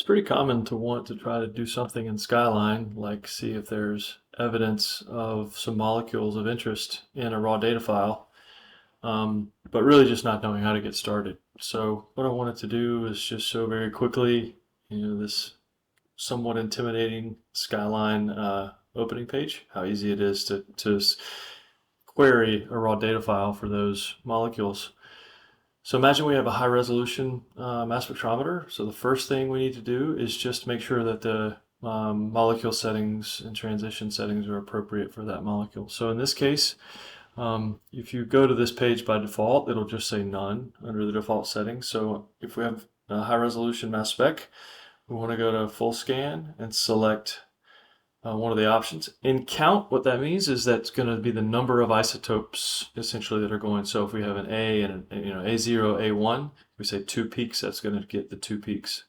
pretty common to want to try to do something in Skyline, like see if there's evidence of some molecules of interest in a raw data file, but really just not knowing how to get started. So what I wanted to do is just show very quickly, this somewhat intimidating Skyline opening page, how easy it is to query a raw data file for those molecules. So imagine we have a high resolution mass spectrometer. So the first thing we need to do is just make sure that the molecule settings and transition settings are appropriate for that molecule. So in this case, if you go to this page by default, it'll just say none under the default settings. So if we have a high resolution mass spec, we want to go to full scan and select one of the options. In count, what that means is that's going to be the number of isotopes essentially that are going. So if we have an A and A0, A1, we say 2 peaks, that's going to get the 2 peaks.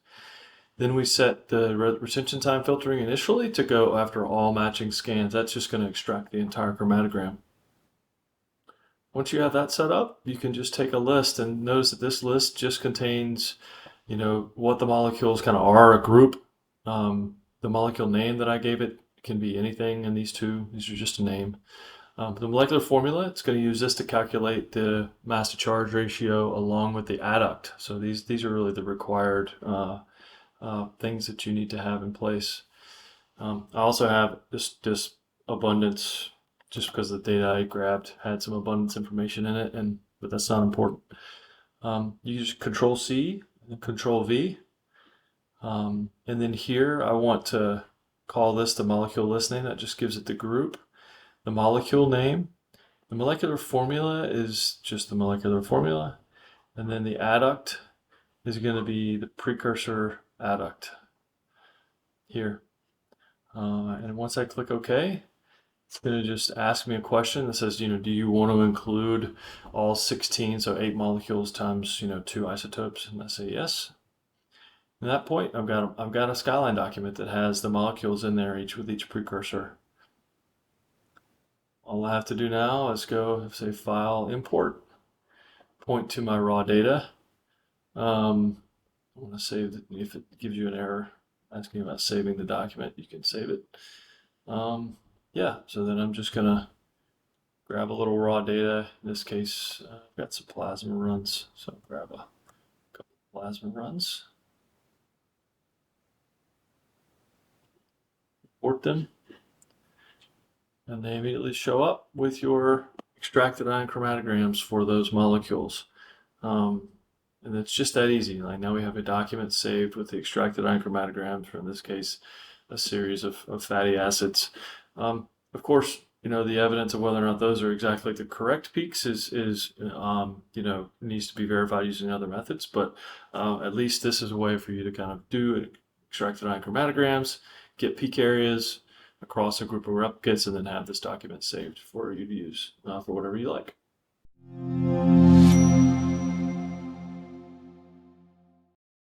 Then we set the retention time filtering initially to go after all matching scans. That's just going to extract the entire chromatogram. Once you have that set up, you can just take a list and notice that this list just contains, what the molecules kind of are, a group. The molecule name that I gave it can be anything in these two. These are just a name. The molecular formula, it's going to use this to calculate the mass to charge ratio along with the adduct. So these are really the required things that you need to have in place. I also have this abundance, just because the data I grabbed had some abundance information in it, but that's not important. You use Control C and Control V. And then here I want to call this the molecule list name. That just gives it the group. The molecule name. The molecular formula is just the molecular formula. And then the adduct is going to be the precursor adduct here. And once I click OK, it's going to just ask me a question that says, do you want to include all 16, so 8 molecules times, 2 isotopes? And I say yes. At that point, I've got a Skyline document that has the molecules in there, each with each precursor. All I have to do now is go, say, File, Import, point to my raw data. I want to save it. If it gives you an error asking about saving the document, you can save it. Yeah, so then I'm just going to grab a little raw data. In this case, I've got some plasma runs, so I'll grab a couple plasma runs. Import them, and they immediately show up with your extracted ion chromatograms for those molecules. And it's just that easy. Like now we have a document saved with the extracted ion chromatograms, or in this case, a series of fatty acids. Of course, the evidence of whether or not those are exactly the correct peaks is needs to be verified using other methods. But at least this is a way for you to kind of do extracted ion chromatograms, get peak areas across a group of replicates, and then have this document saved for you to use for whatever you like.